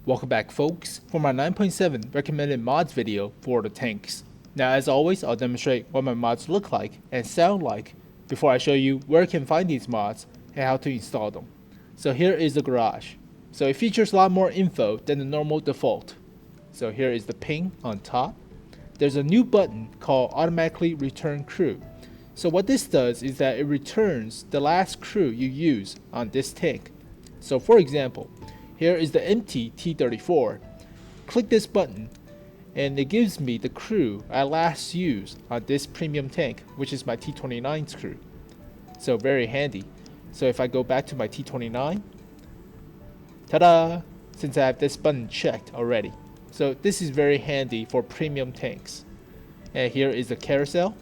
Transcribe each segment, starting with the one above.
Welcome back folks for my 9.7 recommended mods video for the tanks. Now as always I'll demonstrate what my mods look like and sound like before I show you where I can find these mods and how to install them. So here is the garage. So it features a lot more info than the normal default. So here is the ping on top. There's a new button called automatically return crew. So what this does is that it returns the last crew you use on this tank. So for example, here is the empty T-34. Click this button and it gives me the crew I last used on this premium tank, which is my T-29's crew. So very handy. So if I go back to my T-29, ta-da! Since I have this button checked already. So this is very handy for premium tanks. And here is the carousel.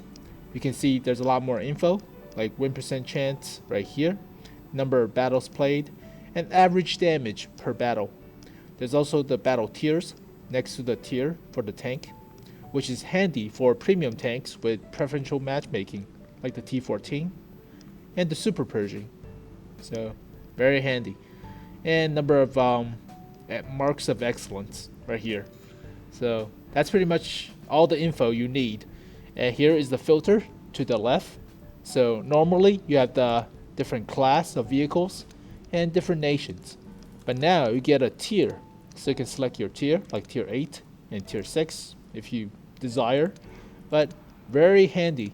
You can see there's a lot more info, like win percent chance right here, number of battles played, and average damage per battle. There's also the battle tiers next to the tier for the tank, which is handy for premium tanks with preferential matchmaking like the T-14 and the Super Pershing. So very handy. And number of marks of excellence right here. So that's pretty much all the info you need. And here is the filter to the left. So normally you have the different class of vehicles and different nations, but now you get a tier, so you can select your tier like tier 8 and tier 6 if you desire, but very handy.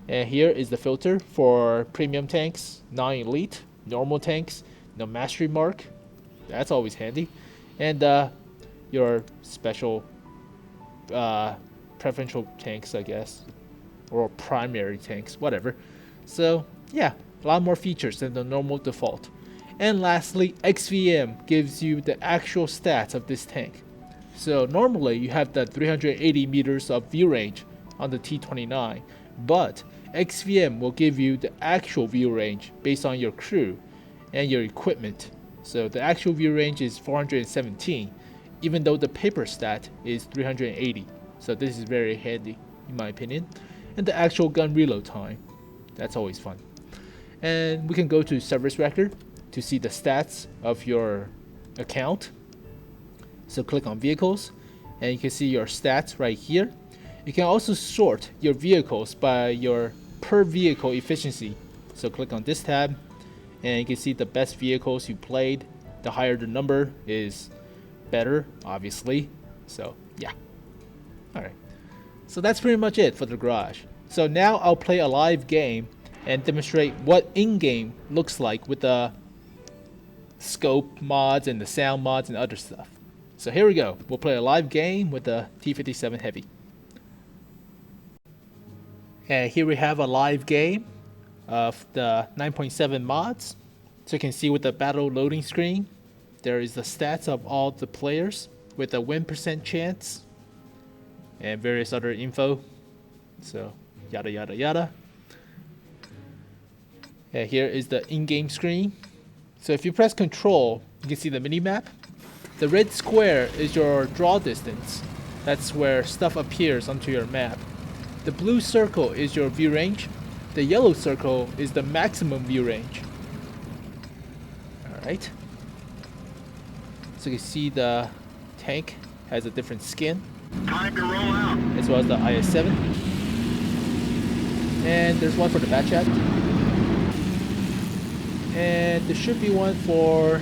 And here is the filter for premium tanks, non-elite, normal tanks, no mastery mark, that's always handy, and your special preferential tanks, I guess, or primary tanks, whatever. So yeah, a lot more features than the normal default. And lastly, XVM gives you the actual stats of this tank. So normally you have the 380 meters of view range on the T-29, but XVM will give you the actual view range based on your crew and your equipment. So the actual view range is 417, even though the paper stat is 380. So this is very handy in my opinion. And the actual gun reload time, that's always fun. And we can go to service record to see the stats of your account. So click on vehicles and you can see your stats right here. You can also sort your vehicles by your per vehicle efficiency. So click on this tab and you can see the best vehicles you played. The higher the number is better, obviously. So yeah. Alright. So that's pretty much it for the garage. So now I'll play a live game and demonstrate what in-game looks like with the scope mods and the sound mods and other stuff. So here we go. We'll play a live game with the T-57 Heavy. And here we have a live game of the 9.7 mods. So you can see with the battle loading screen, there is the stats of all the players with a win percent chance and various other info. So yada yada yada. And here is the in-game screen. So if you press Control, you can see the minimap. The red square is your draw distance. That's where stuff appears onto your map. The blue circle is your view range. The yellow circle is the maximum view range. Alright. So you can see the tank has a different skin. Time to roll out. As well as the IS-7. And there's one for the bat chat. And there should be one for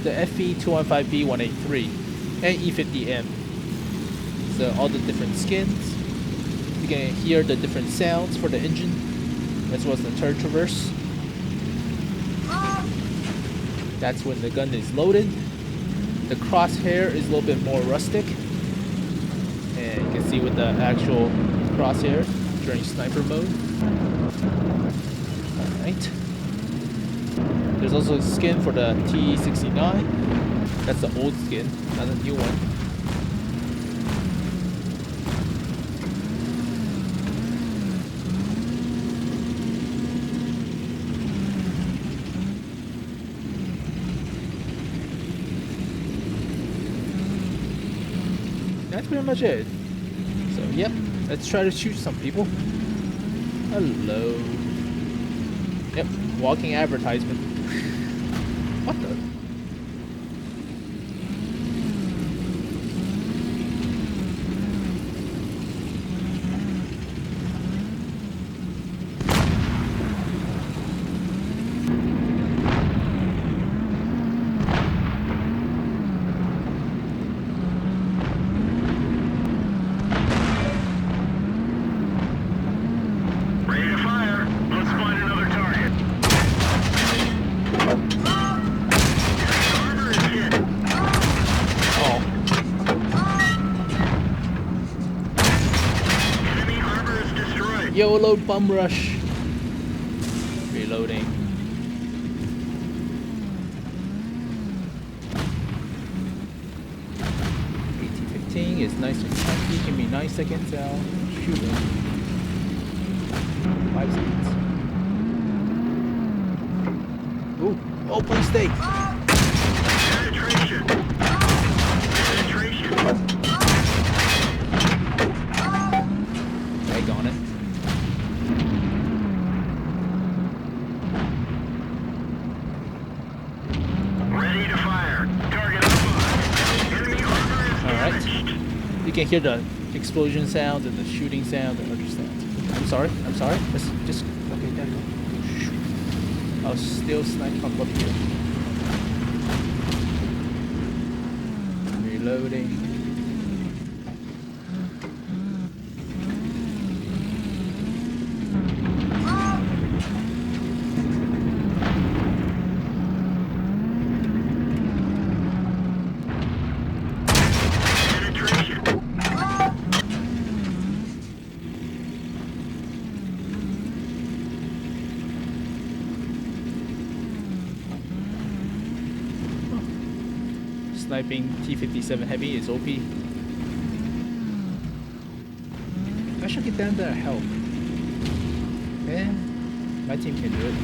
the FE215B183 and E50M. So all the different skins. You can hear the different sounds for the engine, as well as the turret traverse. That's when the gun is loaded. The crosshair is a little bit more rustic. And you can see with the actual crosshair during sniper mode. Alright. There's also a skin for the T69. That's the old skin, not the new one. That's pretty much it. So yep, let's try to shoot some people. Hello. Yep, walking advertisement. What the? YOLO bum rush. Reloading. AT-15 is nice and chunky. Give me 9 seconds. I'll shoot him. 5 seconds. Ooh. Oh, please stay. Penetration. Penetration. Egg on it. Ready to fire. Target unlocked. Enemy armor is damaged. You can hear the explosion sound and the shooting sound and other sounds. I'm sorry. Let's just okay, there you go. I'll still snipe from up here. Reloading. Sniping T-57 Heavy is OP. I should get down there and help. Yeah, my team can do it.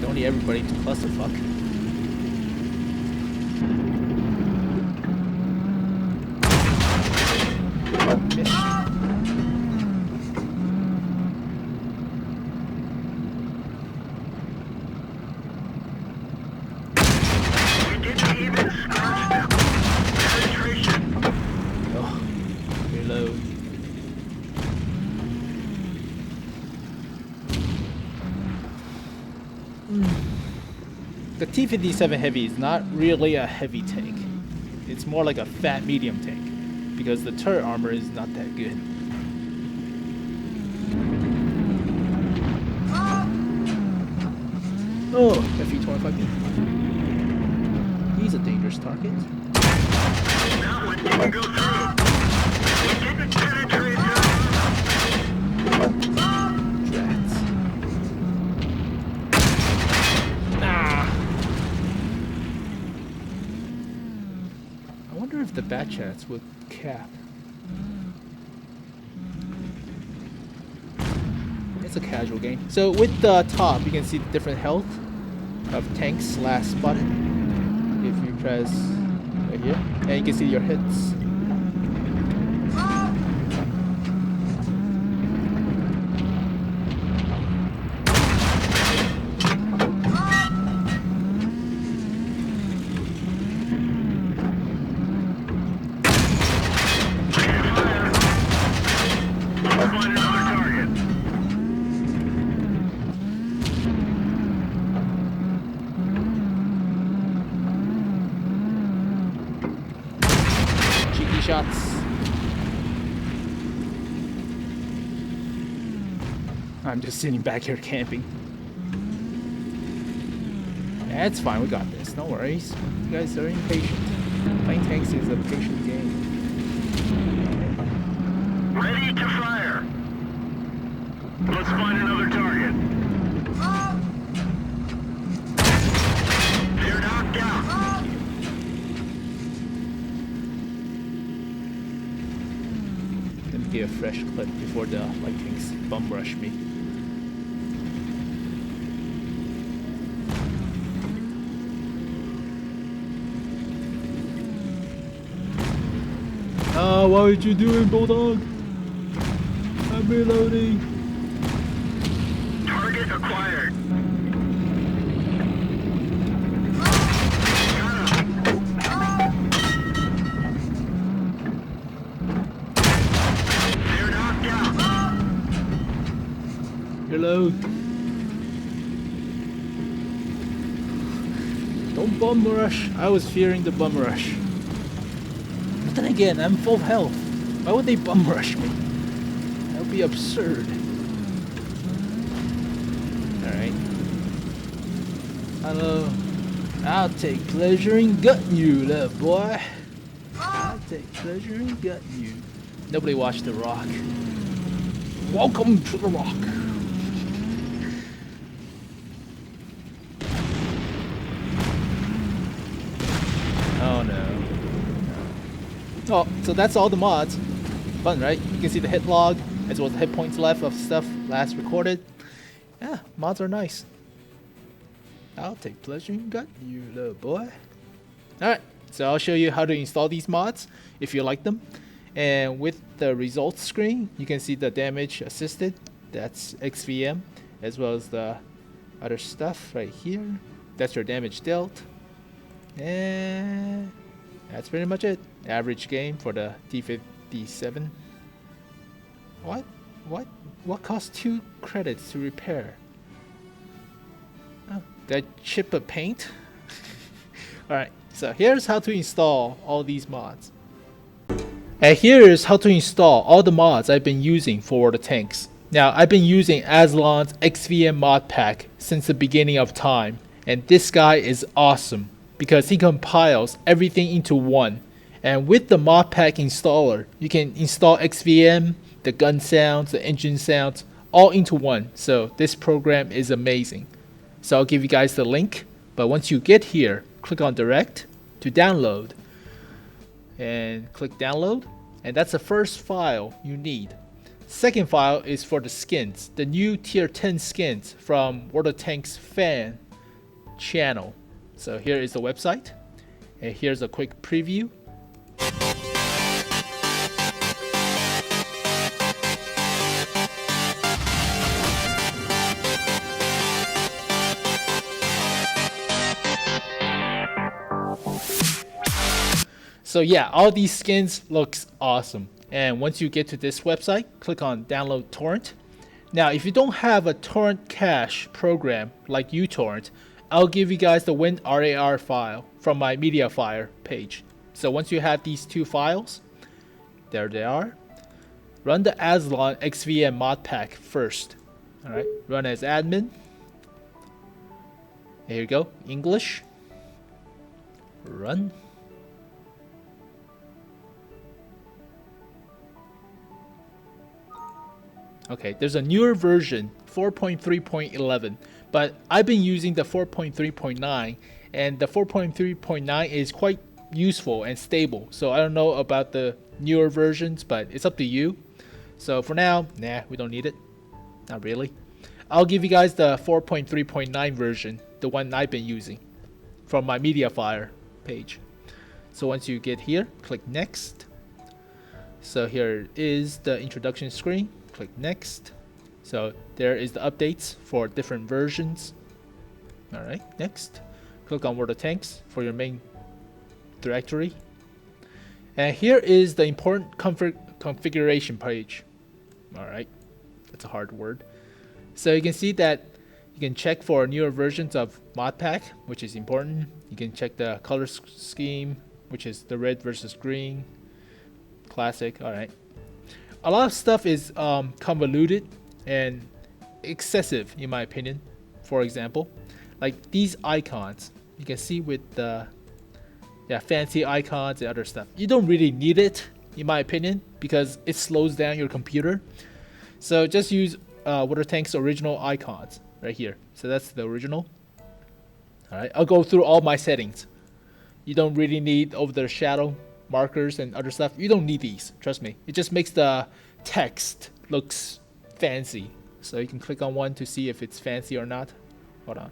Don't need everybody to clusterfuck. Missed. The T-57 Heavy is not really a heavy tank. It's more like a fat medium tank because the turret armor is not that good. Oh, FE-25B. He's a dangerous target. That one didn't go through. It didn't penetrate Drats. I wonder if the bat chats would cap. It's a casual game. So with the top, you can see the different health of tanks last button. If you press right here, and you can see your hits. Shots. I'm just sitting back here camping. That's fine, we got this. No worries. You guys are impatient. Playing tanks is a patient game. Ready to fire. Let's find another target. They're knocked out. Let me get a fresh clip before the light tanks bum rush me. What are you doing, Bulldog? I'm reloading. Target acquired. They're knocked out. Reload. Don't bum rush. I was fearing the bum rush. But then again, I'm full health. Why would they bum rush me? That would be absurd. Alright. Hello. I'll take pleasure in gutting you, little boy. I'll take pleasure in gutting you. Nobody watched The Rock. Welcome to the rock. Oh no. Oh, so that's all the mods. Fun, right? You can see the hit log, as well as the hit points left of stuff last recorded. Yeah, mods are nice. I'll take pleasure in gut, you little boy. Alright, so I'll show you how to install these mods if you like them. And with the results screen, you can see the damage assisted. That's XVM, as well as the other stuff right here. That's your damage dealt. And that's pretty much it. Average game for the T57. What costs 2 credits to repair? Oh, that chip of paint? Alright, so here's how to install all these mods. And here is how to install all the mods I've been using for the tanks. Now, I've been using Aslain's XVM mod pack since the beginning of time, and this guy is awesome because he compiles everything into one. And with the mod pack installer, you can install XVM, the gun sounds, the engine sounds, all into one. So this program is amazing. So I'll give you guys the link, but once you get here, click on direct to download and click download, and that's the first file you need. Second file is for the skins, the new tier 10 skins from World of Tanks fan channel. So here is the website, and here's a quick preview. So yeah, all these skins looks awesome. And once you get to this website, click on download torrent. Now, if you don't have a torrent cache program like uTorrent, I'll give you guys the WinRAR file from my MediaFire page. So once you have these 2 files, there they are. Run the Aslain XVM mod pack first. Alright, run as admin. Here you go, English. Run. Okay, there's a newer version, 4.3.11, but I've been using the 4.3.9, and the 4.3.9 is quite useful and stable. So I don't know about the newer versions, but it's up to you. So for now, nah, we don't need it. Not really. I'll give you guys the 4.3.9 version, the one I've been using, from my MediaFire page. So once you get here, click next. So here is the introduction screen. Click next. So there is the updates for different versions. Alright, next. Click on World of Tanks for your main directory. And here is the important configuration page. Alright, that's a hard word. So you can see that you can check for newer versions of modpack, which is important. You can check the color scheme, which is the red versus green. Classic, alright. A lot of stuff is convoluted and excessive in my opinion. For example, like these icons, you can see with the fancy icons and other stuff. You don't really need it in my opinion because it slows down your computer. So just use Water Tank's original icons right here. So that's the original. Alright, I'll go through all my settings. You don't really need over the shadow markers and other stuff. You don't need these, trust me. It just makes the text looks fancy. So you can click on one to see if it's fancy or not. Hold on.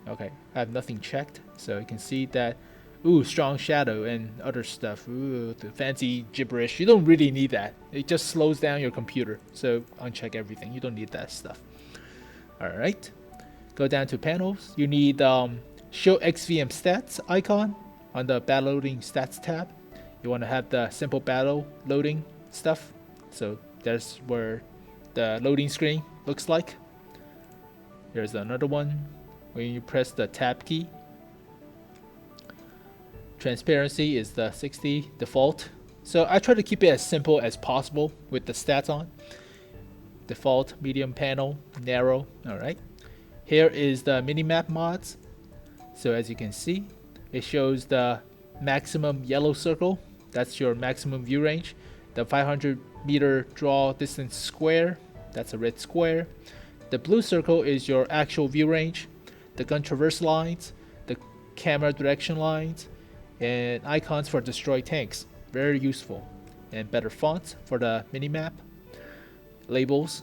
Okay, I have nothing checked, so you can see that strong shadow and other stuff. The fancy gibberish. You don't really need that. It just slows down your computer. So uncheck everything. You don't need that stuff. Alright. Go down to panels. You need show XVM stats icon on the battle loading stats tab. You want to have the simple battle loading stuff. So that's where the loading screen looks like. Here's another one. When you press the tab key, transparency is the 60 default. So I try to keep it as simple as possible with the stats on. Default, medium panel, narrow. Alright. Here is the minimap mods. So as you can see, it shows the maximum yellow circle. That's your maximum view range. The 500 meter draw distance square. that's a red square. The blue circle is your actual view range, the gun traverse lines, the camera direction lines, and icons for destroy tanks. Very useful. And better fonts for the minimap. Labels,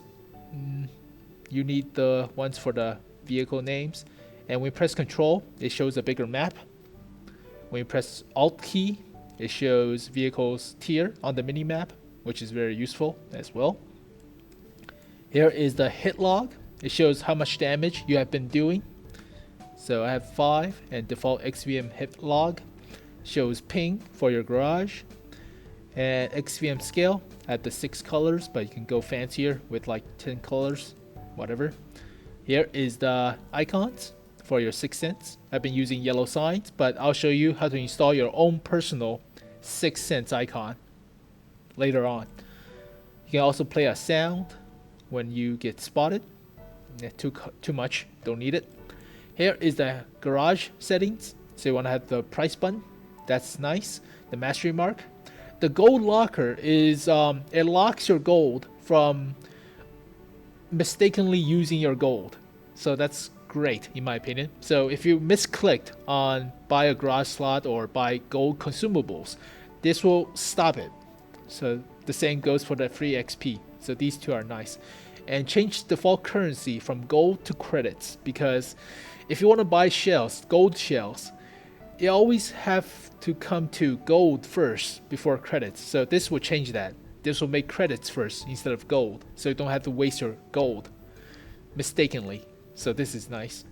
you need the ones for the vehicle names. And when you press Control, it shows a bigger map. When you press Alt key, it shows vehicles tier on the minimap, which is very useful as well. Here is the hit log. It shows how much damage you have been doing. So I have 5, and default XVM hit log shows ping for your garage. And XVM scale, I have the 6 colors, but you can go fancier with like 10 colors, whatever. Here is the icons for your 6 cents. I've been using yellow signs, but I'll show you how to install your own personal 6 cents icon later on. You can also play a sound when you get spotted. Too much, don't need it. Here is the garage settings. So you want to have the price button. That's nice. The mastery mark. The gold locker is it locks your gold from mistakenly using your gold. So that's great in my opinion. So if you misclicked on buy a garage slot or buy gold consumables, this will stop it. So the same goes for the free XP. So these two are nice. And change default currency from gold to credits, because if you want to buy shells, gold shells, you always have to come to gold first before credits. So this will change that. This will make credits first instead of gold, so you don't have to waste your gold mistakenly. So this is nice.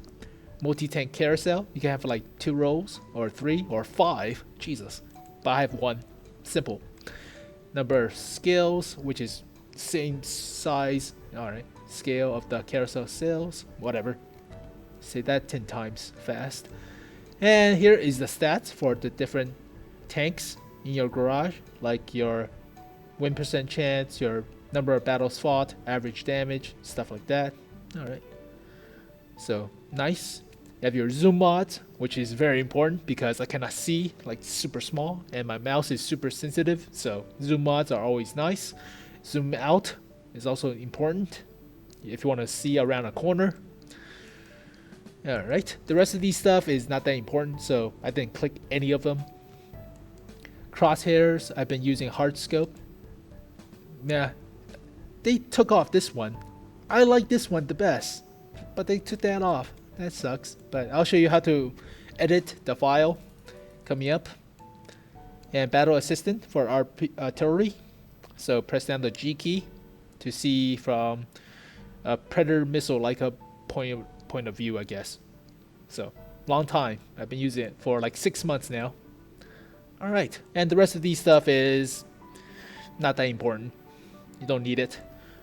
Multi-tank carousel, you can have like 2 rows or 3 or 5, Jesus, but I have 1. Simple. Number of scales, which is same size, alright, scale of the carousel sails, whatever. Say that 10 times fast. And here is the stats for the different tanks in your garage, like your win percent chance, your number of battles fought, average damage, stuff like that. Alright. So nice. You have your zoom mods, which is very important because I cannot see, like super small, and my mouse is super sensitive, so zoom mods are always nice. Zoom out is also important if you want to see around a corner. Alright, the rest of these stuff is not that important, so I didn't click any of them. Crosshairs, I've been using HARDscope. Yeah, they took off this one. I like this one the best, but they took that off. That sucks, but I'll show you how to edit the file coming up. And battle assistant for artillery. So press down the G key to see from a predator missile like a point of view, I guess. So long time. I've been using it for like 6 months now. Alright, and the rest of these stuff is not that important. You don't need it.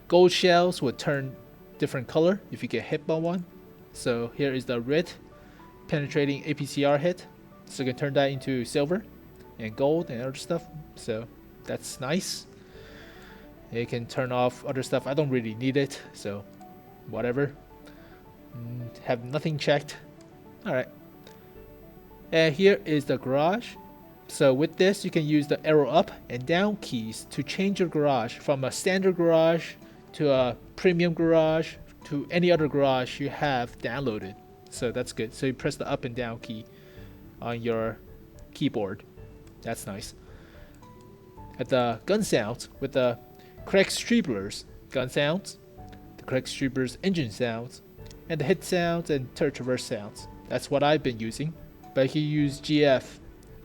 Gold shells would turn different color if you get hit by one. So here is the red penetrating APCR hit. So you can turn that into silver and gold and other stuff. So that's nice. You can turn off other stuff. I don't really need it, so whatever. Have nothing checked. Alright. And here is the garage. So with this, you can use the arrow up and down keys to change your garage from a standard garage to a premium garage to any other garage you have downloaded. So that's good. So you press the up and down key on your keyboard. That's nice. At the gun sounds with the Craig Striebler's gun sounds, the Craig Striebler's engine sounds, and the hit sounds and turret traverse sounds. That's what I've been using. But you use GF,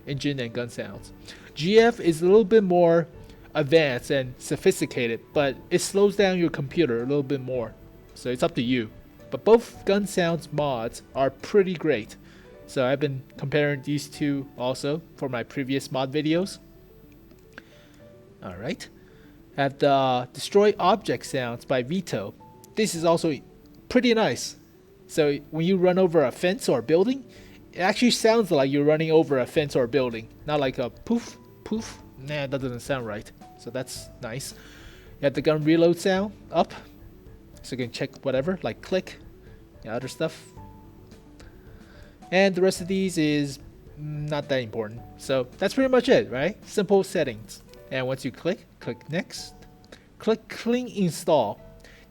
engine and gun sounds. GF is a little bit more advanced and sophisticated, but it slows down your computer a little bit more. So it's up to you. But both gun sounds mods are pretty great. So I've been comparing these two also for my previous mod videos. Alright. I have the Destroy Object Sounds by Vito. This is also pretty nice. So when you run over a fence or a building, it actually sounds like you're running over a fence or a building. Not like a poof, poof. Nah, that doesn't sound right. So that's nice. You have the gun reload sound up. So you can check whatever, like click, and other stuff. And the rest of these is not that important. So that's pretty much it, right? Simple settings. And once you click next. Click clean install.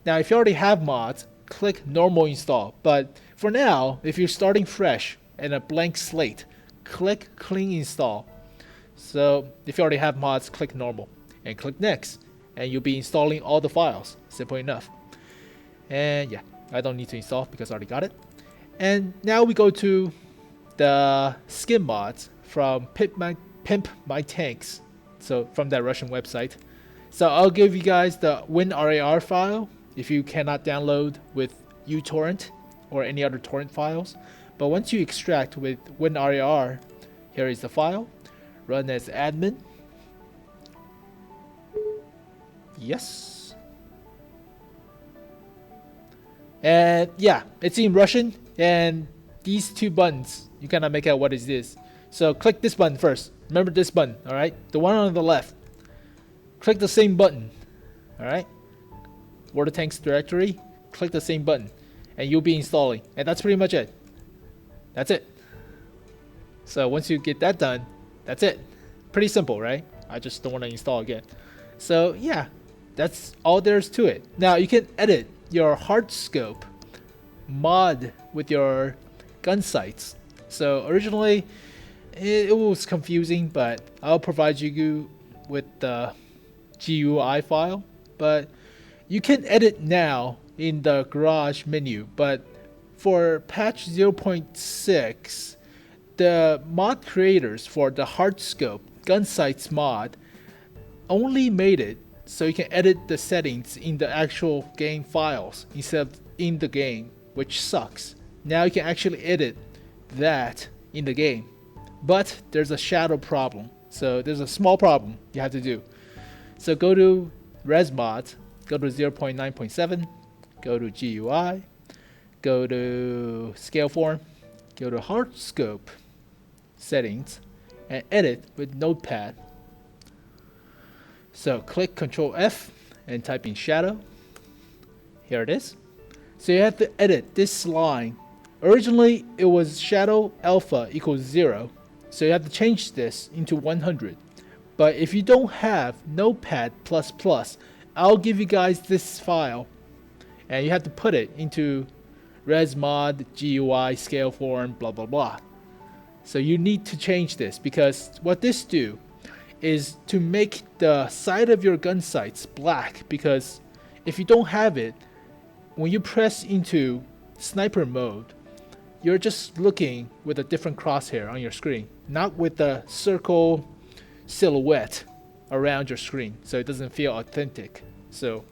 Now, if you already have mods, click normal install. But for now, if you're starting fresh and a blank slate, click clean install. So if you already have mods, click normal and click next, and you'll be installing all the files. Simple enough. And yeah, I don't need to install because I already got it. And now we go to the skin mods from Pimp My Tanks. So from that Russian website. So I'll give you guys the WinRAR file if you cannot download with uTorrent or any other torrent files. But once you extract with WinRAR, here is the file. Run as admin. Yes. And yeah, it's in Russian, and these two buttons, you cannot make out what is this. So click this button first. Remember this button, alright? The one on the left. Click the same button, alright? War Tanks directory, click the same button, and you'll be installing. And that's pretty much it. That's it. So once you get that done, that's it. Pretty simple, right? I just don't want to install again. So yeah, that's all there's to it. Now you can edit your HARDscope mod with your gun sights. So originally it was confusing, but I'll provide you with the GUI file. But you can edit now in the garage menu, but for patch 0.6, the mod creators for the HARDscope gun sights mod only made it so you can edit the settings in the actual game files instead of in the game, which sucks. Now you can actually edit that in the game, but there's a shadow problem. So there's a small problem you have to do. So go to ResMod, go to 0.9.7, go to GUI, go to Scaleform, go to HARDscope settings, and edit with Notepad. So click Ctrl F and type in shadow. Here it is. So you have to edit this line. Originally it was shadow alpha equals 0. So you have to change this into 100. But if you don't have Notepad++, I'll give you guys this file. And you have to put it into ResMod, GUI, Scaleform, blah blah blah. So you need to change this, because what this do is to make the side of your gun sights black, because if you don't have it, when you press into sniper mode, you're just looking with a different crosshair on your screen, not with the circle silhouette around your screen, so it doesn't feel authentic. So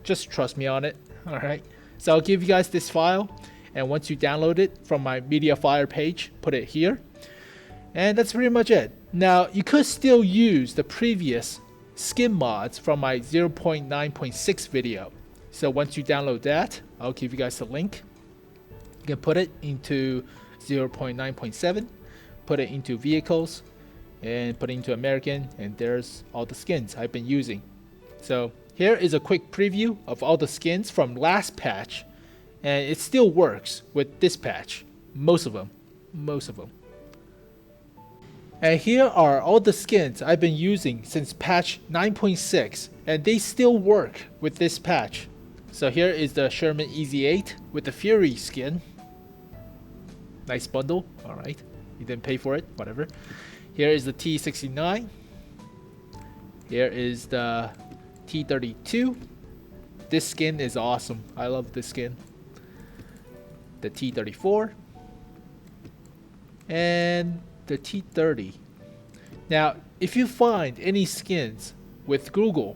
just trust me on it. Alright, so I'll give you guys this file, and once you download it from my MediaFire page, put it here. And that's pretty much it. Now you could still use the previous skin mods from my 0.9.6 video. So once you download that, I'll give you guys the link. You can put it into 0.9.7, put it into vehicles, and put it into American, and there's all the skins I've been using. So here is a quick preview of all the skins from last patch, and it still works with this patch. Most of them. And here are all the skins I've been using since patch 9.6, and they still work with this patch. So here is the Sherman Easy 8 with the Fury skin. Nice bundle. Alright, you didn't pay for it, whatever. Here is the T69. Here is the T32. This skin is awesome. I love this skin. The T34. And the T30. Now, if you find any skins with Google,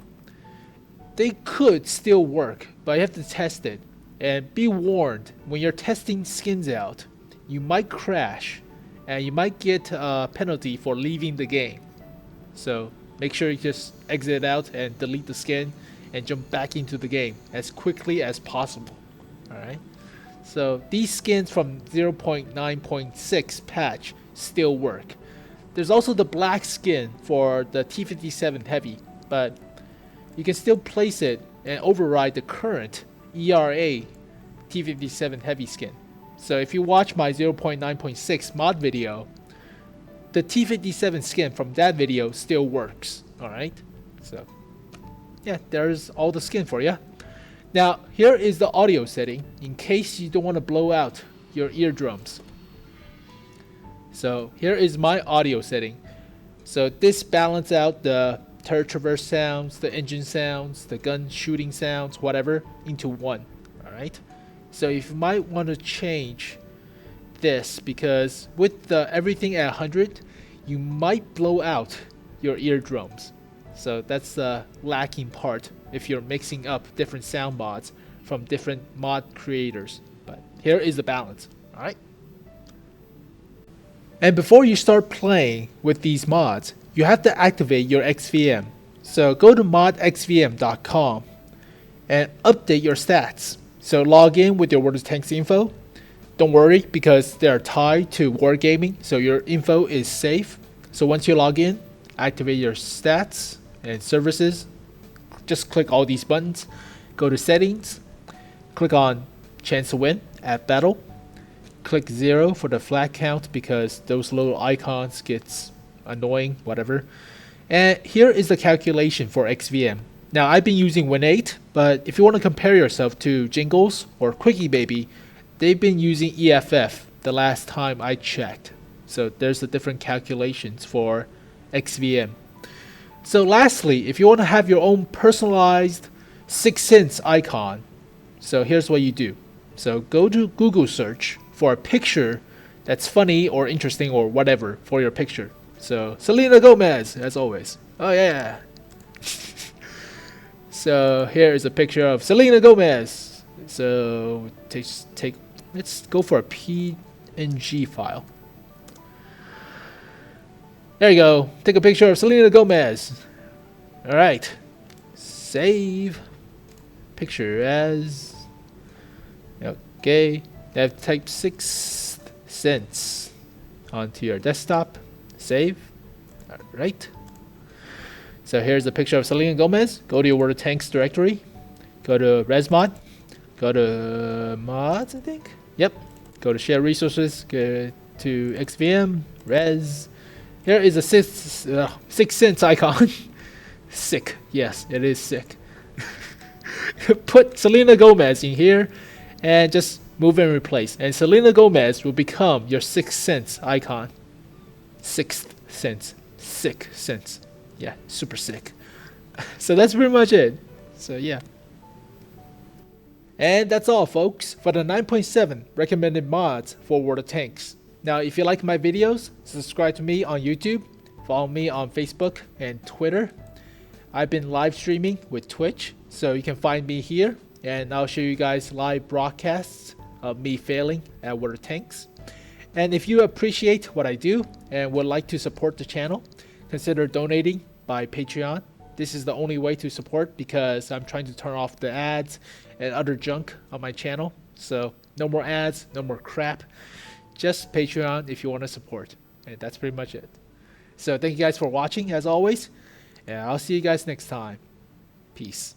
they could still work, but you have to test it. And be warned, when you're testing skins out, you might crash and you might get a penalty for leaving the game. So make sure you just exit out and delete the skin and jump back into the game as quickly as possible. Alright, so these skins from 0.9.6 patch still work. There's also the black skin for the T57 Heavy, but you can still place it and override the current ERA T57 Heavy skin. So if you watch my 0.9.6 mod video, the T57 skin from that video still works. Alright, so yeah, there's all the skin for you. Now, here is the audio setting in case you don't want to blow out your eardrums. So here is my audio setting. So this balances out the turret traverse sounds, the engine sounds, the gun shooting sounds, whatever, into one. Alright? So if you might want to change this, because with everything at 100, you might blow out your eardrums. So that's the lacking part if you're mixing up different sound mods from different mod creators. But here is the balance. Alright? And before you start playing with these mods, you have to activate your XVM. So go to modxvm.com and update your stats. So log in with your World of Tanks info. Don't worry because they are tied to wargaming, so your info is safe. So once you log in, activate your stats and services. Just click all these buttons. Go to settings. Click on chance to win at battle. Click 0 for the flag count because those little icons gets annoying, whatever. And here is the calculation for XVM. Now I've been using Win8, but if you want to compare yourself to Jingles or Quickie Baby, they've been using EFF the last time I checked. So there's the different calculations for XVM. So lastly, if you want to have your own personalized 6th Sense icon, so here's what you do. So go to Google search for a picture that's funny or interesting or whatever for your picture. So Selena Gomez, as always. Oh yeah. So here is a picture of Selena Gomez. So let's go for a PNG file. There you go. Take a picture of Selena Gomez. All right. Save picture as. Okay. Have type 6th Sense onto your desktop. Save. All right. So here's a picture of Selena Gomez. Go to your World of Tanks directory. Go to ResMod. Go to mods, I think. Yep. Go to share resources. Go to XVM. Res. Here is a 6th Sense icon. Sick. Yes, it is sick. Put Selena Gomez in here and just move and replace. And Selena Gomez will become your 6th Sense icon. 6th Sense. Sick sense. Yeah, super sick. So that's pretty much it. So yeah. And that's all, folks, for the 9.7 recommended mods for World of Tanks. Now, if you like my videos, subscribe to me on YouTube, follow me on Facebook and Twitter. I've been live streaming with Twitch, so you can find me here, and I'll show you guys live broadcasts of me failing at World of Tanks. And if you appreciate what I do and would like to support the channel, consider donating by Patreon. This is the only way to support because I'm trying to turn off the ads and other junk on my channel. So no more ads, no more crap. Just Patreon if you want to support. And that's pretty much it. So thank you guys for watching as always. And I'll see you guys next time. Peace.